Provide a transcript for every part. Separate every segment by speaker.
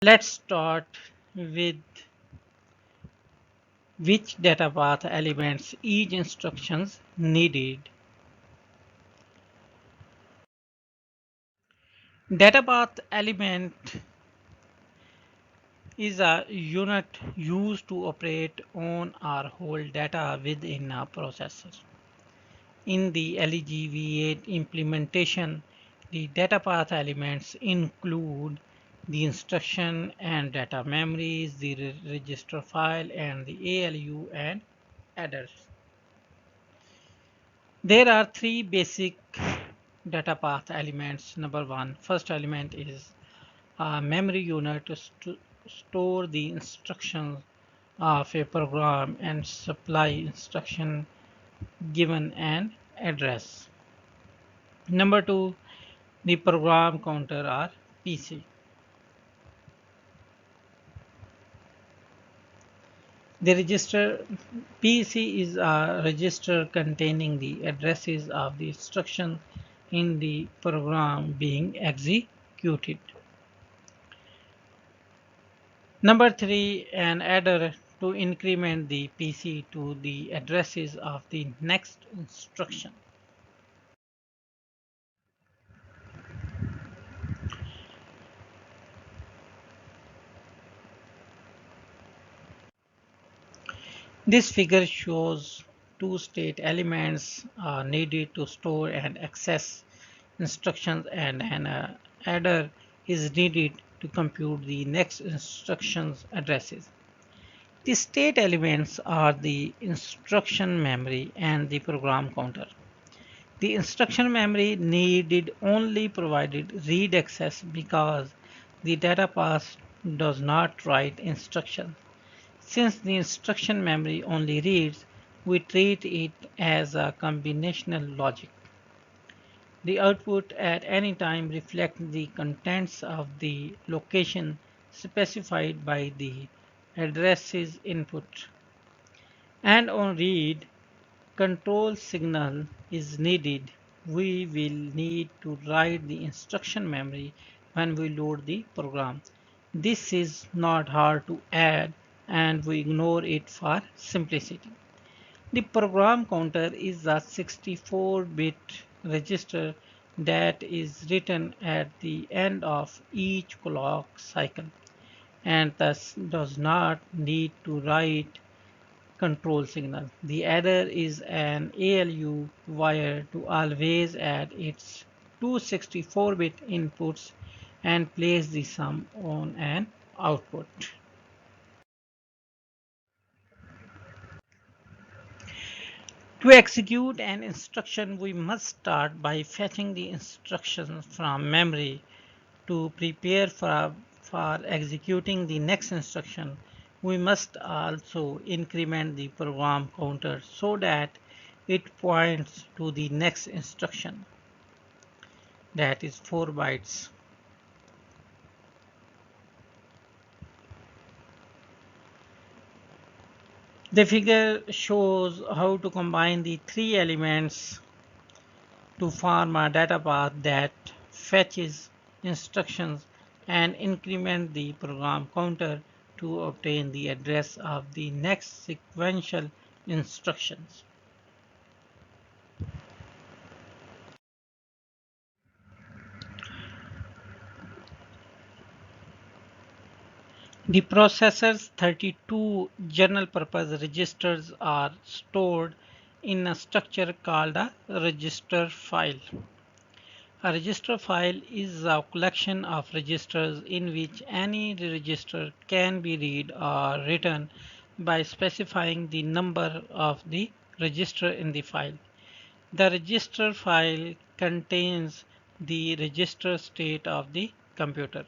Speaker 1: Let's start with which data path elements each instructions needed. Data path element is a unit used to operate on or hold data within a processor. In the LEGV8 implementation, the data path elements include the instruction and data memories, the register file, and the ALU and adders. There are three basic data path elements. Number one, first element is a memory unit to store the instructions of a program and supply instruction given an address. Number two, the program counter or PC. The register PC is a register containing the addresses of the instructions in the program being executed. Number three, an adder to increment the PC to the addresses of the next instruction. This figure shows two state elements are needed to store and access instructions, and an adder is needed to compute the next instruction's addresses. The state elements are the instruction memory and the program counter. The instruction memory needed only provided read access because the data path does not write instructions. Since the instruction memory only reads, we treat it as a combinational logic. The output at any time reflects the contents of the location specified by the addresses input. And on read, control signal is needed. We will need to write the instruction memory when we load the program. This is not hard to add and we ignore it for simplicity. The program counter is a 64-bit register that is written at the end of each clock cycle and thus does not need to write control signal. The adder is an ALU wire to always add its two 64-bit inputs and place the sum on an output. To execute an instruction, we must start by fetching the instructions from memory. To prepare for executing the next instruction, we must also increment the program counter so that it points to the next instruction, that is 4 bytes. The figure shows how to combine the three elements to form a data path that fetches instructions and increment the program counter to obtain the address of the next sequential instructions. The processor's 32 general purpose registers are stored in a structure called a register file. A register file is a collection of registers in which any register can be read or written by specifying the number of the register in the file. The register file contains the register state of the computer.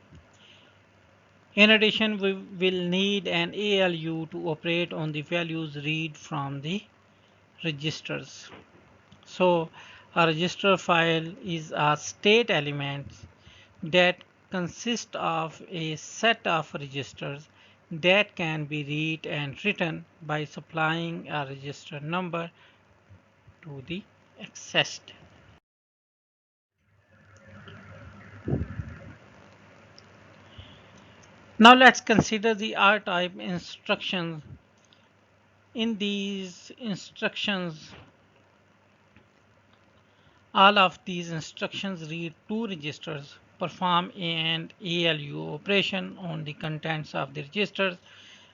Speaker 1: In addition, we will need an ALU to operate on the values read from the registers. So a register file is a state element that consists of a set of registers that can be read and written by supplying a register number to the accessed. Now let's consider the R-type instructions. In these instructions, all of these instructions read two registers, perform an ALU operation on the contents of the registers,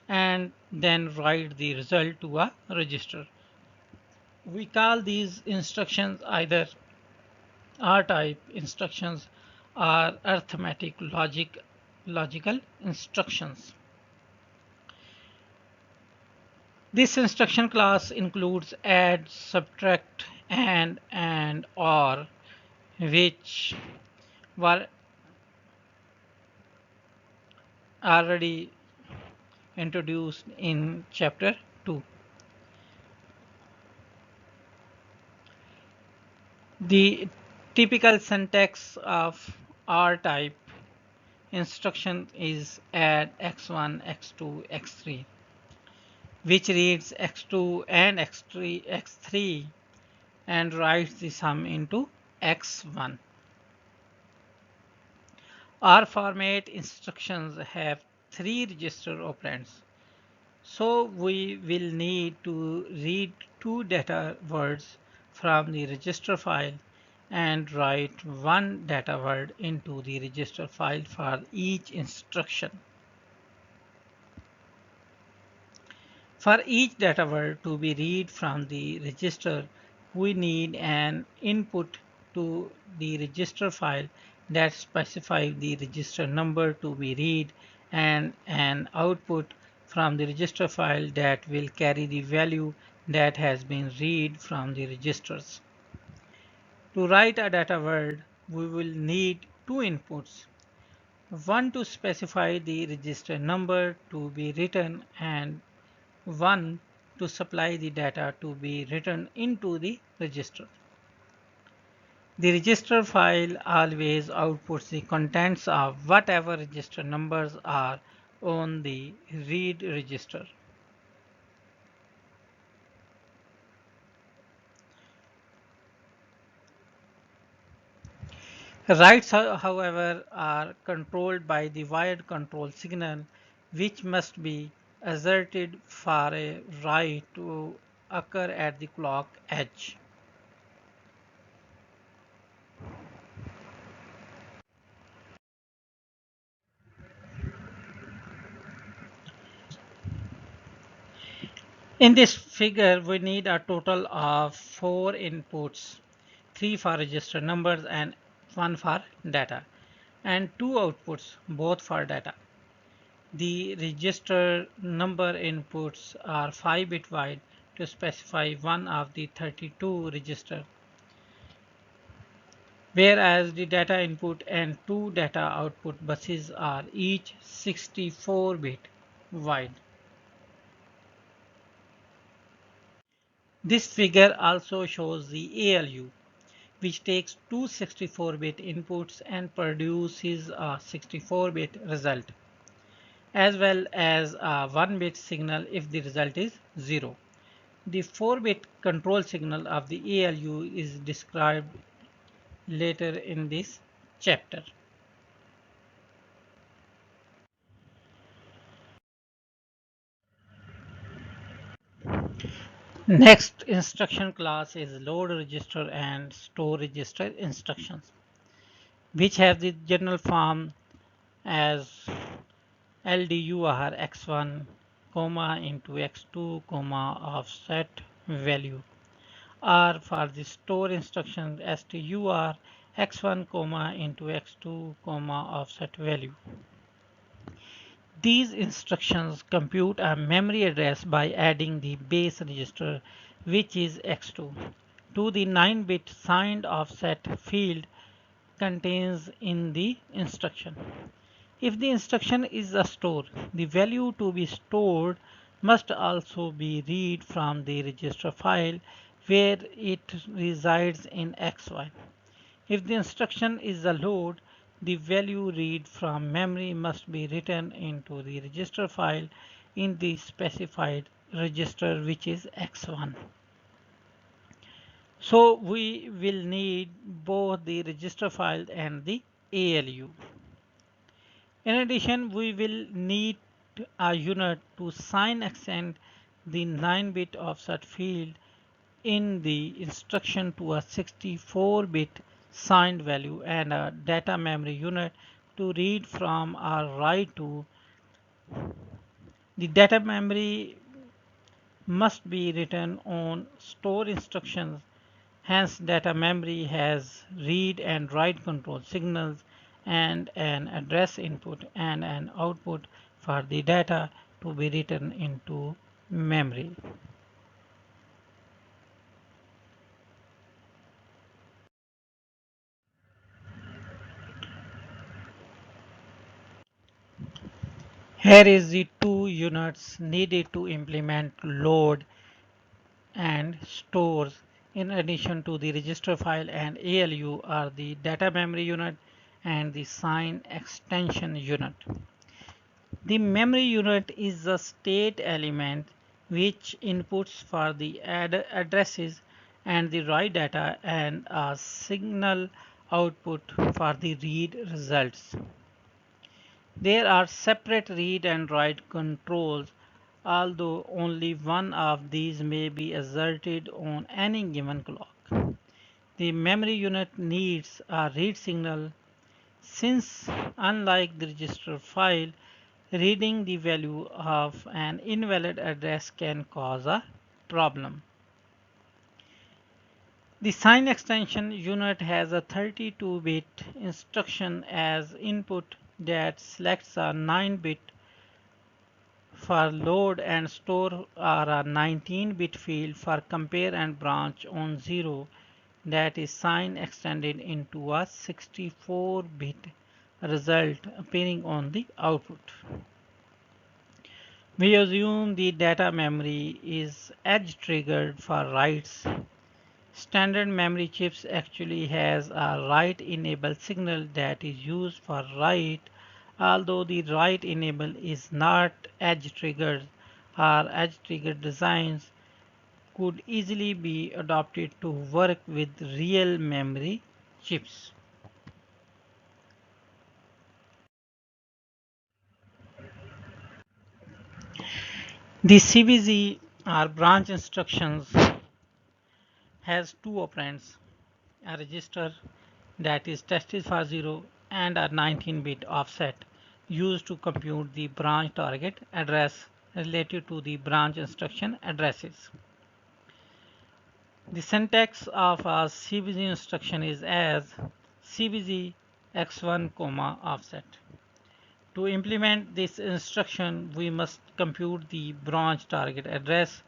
Speaker 1: and then write the result to a register. We call these instructions either R-type instructions or arithmetic logical instructions. This instruction class includes add, subtract, and or, which were already introduced in chapter 2. The typical syntax of R-type instruction is add x1, x2, x3, which reads x2 and x3 and writes the sum into x1. R format instructions have three register operands. So we will need to read two data words from the register file and write one data word into the register file for each instruction. For each data word to be read from the register, we need an input to the register file that specifies the register number to be read and an output from the register file that will carry the value that has been read from the registers. To write a data word, we will need two inputs. One to specify the register number to be written and one to supply the data to be written into the register. The register file always outputs the contents of whatever register numbers are on the read register. Writes, however, are controlled by the wired control signal, which must be asserted for a write to occur at the clock edge. In this figure, we need a total of 4 inputs, 3 for register numbers and 1 for data, and 2 outputs, both for data. The register number inputs are 5-bit wide to specify one of the 32 register, whereas the data input and 2 data output buses are each 64-bit wide. This figure also shows the ALU, which takes two 64-bit inputs and produces a 64-bit result, as well as a 1-bit signal if the result is 0. The 4-bit control signal of the ALU is described later in this chapter. Next instruction class is load register and store register instructions, which have the general form as LDUR x1, comma into x2, comma offset value. R for the store instruction STUR x1, comma into x2, comma offset value. These instructions compute a memory address by adding the base register, which is x2, to the 9-bit signed offset field contains in the instruction. If the instruction is a store, the value to be stored must also be read from the register file where it resides in XY. If the instruction is a load, the value read from memory must be written into the register file in the specified register, which is X1. So we will need both the register file and the ALU. In addition, we will need a unit to sign extend the 9-bit offset field in the instruction to a 64-bit signed value and a data memory unit to read from or write to. The data memory must be written on store instructions. Hence, data memory has read and write control signals and an address input and an output for the data to be written into memory. Here is the two units needed to implement load and stores in addition to the register file and ALU are the data memory unit and the sign extension unit. The memory unit is a state element which inputs for the addresses and the write data and a signal output for the read results. There are separate read and write controls, although only one of these may be exerted on any given clock. The memory unit needs a read signal since, unlike the register file, reading the value of an invalid address can cause a problem. The sign extension unit has a 32-bit instruction as input that selects a 9-bit for load and store or a 19-bit field for compare and branch on 0 that is sign extended into a 64-bit result appearing on the output. We assume the data memory is edge triggered for writes. Standard memory chips actually has a write enable signal that is used for write, although the write enable is not edge triggered or edge triggered designs could easily be adopted to work with real memory chips. The CBZ or branch instructions has two operands, a register that is tested for 0 and a 19-bit offset used to compute the branch target address related to the branch instruction addresses. The syntax of a CBZ instruction is as CBZ x1, offset. To implement this instruction, we must compute the branch target address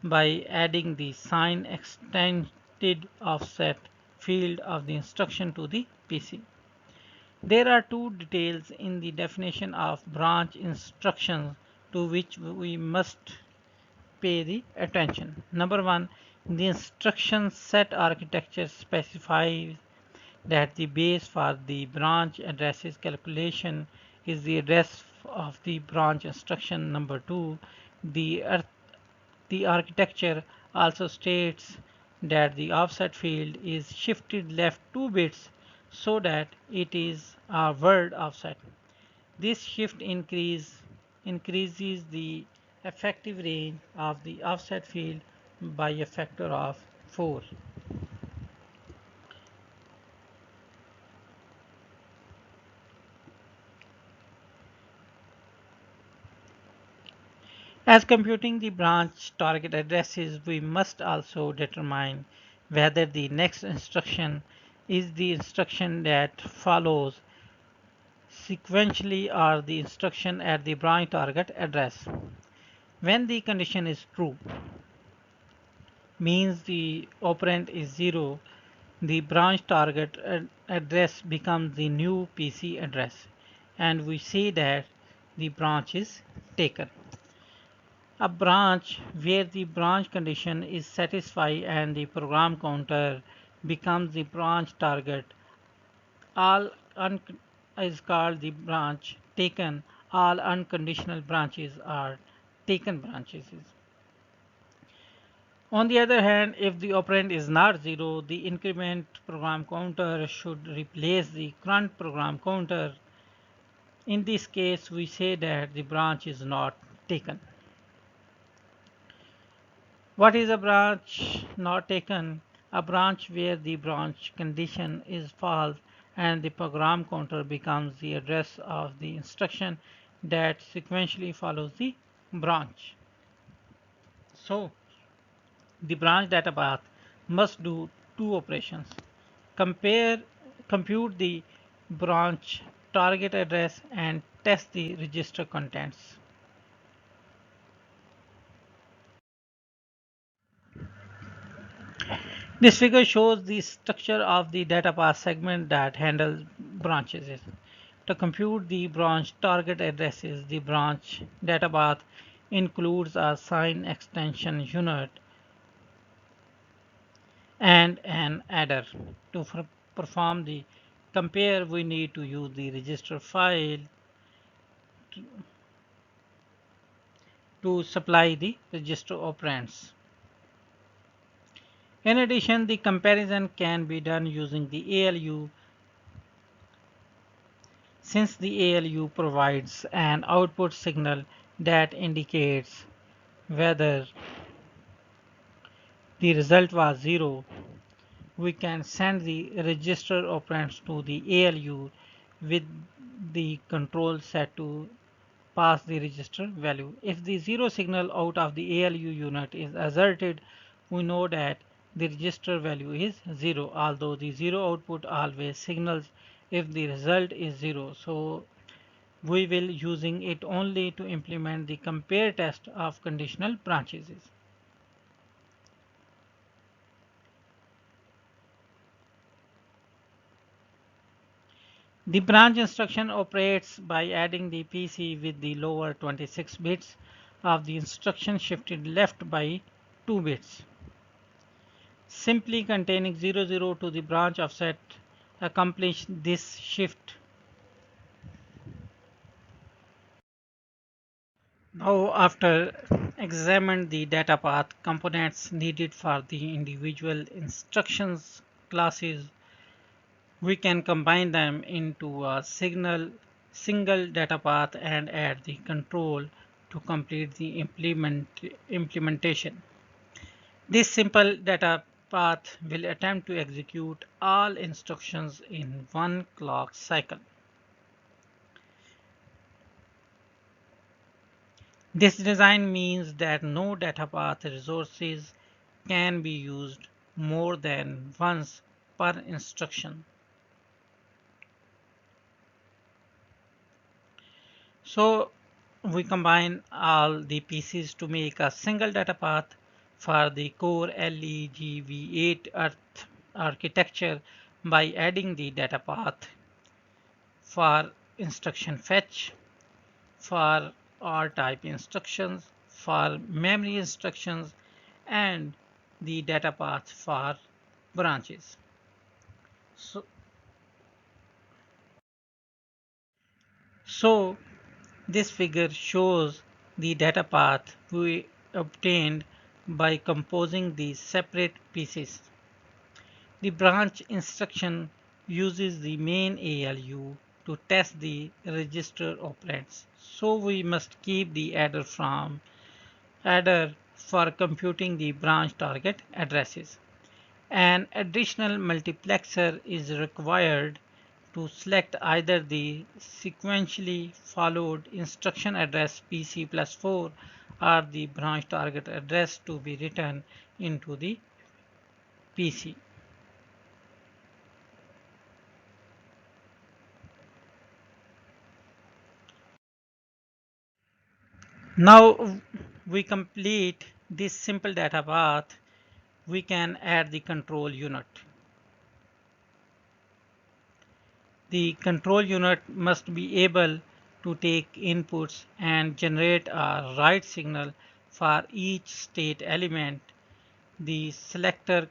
Speaker 1: by adding the sign extended offset field of the instruction to the PC. There are two details in the definition of branch instructions to which we must pay the attention. Number one, the instruction set architecture specifies that the base for the branch addresses calculation is the address of the branch instruction. Number two, the architecture also states that the offset field is shifted left 2 bits so that it is a word offset. This shift increases the effective range of the offset field by a factor of 4. As computing the branch target addresses, we must also determine whether the next instruction is the instruction that follows sequentially or the instruction at the branch target address. When the condition is true, means the operand is 0, the branch target address becomes the new PC address and we say that the branch is taken. A branch where the branch condition is satisfied and the program counter becomes the branch target all is called the branch taken. All unconditional branches are taken branches. On the other hand, if the operand is not 0, the increment program counter should replace the current program counter In this case, we say that the branch is not taken. What is a branch not taken? A branch where the branch condition is false and the program counter becomes the address of the instruction that sequentially follows the branch. So, the branch data path must do two operations. Compare, compute the branch target address and test the register contents. This figure shows the structure of the data path segment that handles branches. To compute the branch target addresses, the branch data path includes a sign extension unit and an adder. To perform the compare, we need to use the register file to supply the register operands. In addition, the comparison can be done using the ALU since the ALU provides an output signal that indicates whether the result was 0. We can send the register operands to the ALU with the control set to pass the register value. If the 0 signal out of the ALU unit is asserted, we know that the register value is 0, although the 0 output always signals if the result is 0. So we will using it only to implement the compare test of conditional branches. The branch instruction operates by adding the PC with the lower 26 bits of the instruction shifted left by 2 bits. Simply containing 00 to the branch offset accomplish this shift. Now after examine the data path components needed for the individual instructions classes, we can combine them into a single data path and add the control to complete the implementation. This simple data path will attempt to execute all instructions in one clock cycle. This design means that no data path resources can be used more than once per instruction. So we combine all the pieces to make a single data path for the core LEGV8 Earth architecture by adding the data path for instruction fetch, for R-type instructions, for memory instructions, and the data path for branches. So this figure shows the data path we obtained by composing these separate pieces. The branch instruction uses the main ALU to test the register operands. So we must keep the adder for computing the branch target addresses. An additional multiplexer is required to select either the sequentially followed instruction address PC plus 4 or the branch target address to be written into the PC. Now we complete this simple data path, we can add the control unit. The control unit must be able to take inputs and generate a write signal for each state element, the selector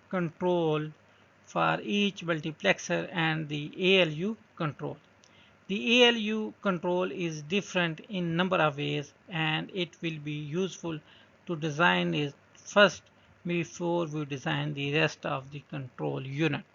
Speaker 1: control for each multiplexer, and the ALU control. The ALU control is different in number of ways and it will be useful to design it first before we design the rest of the control unit.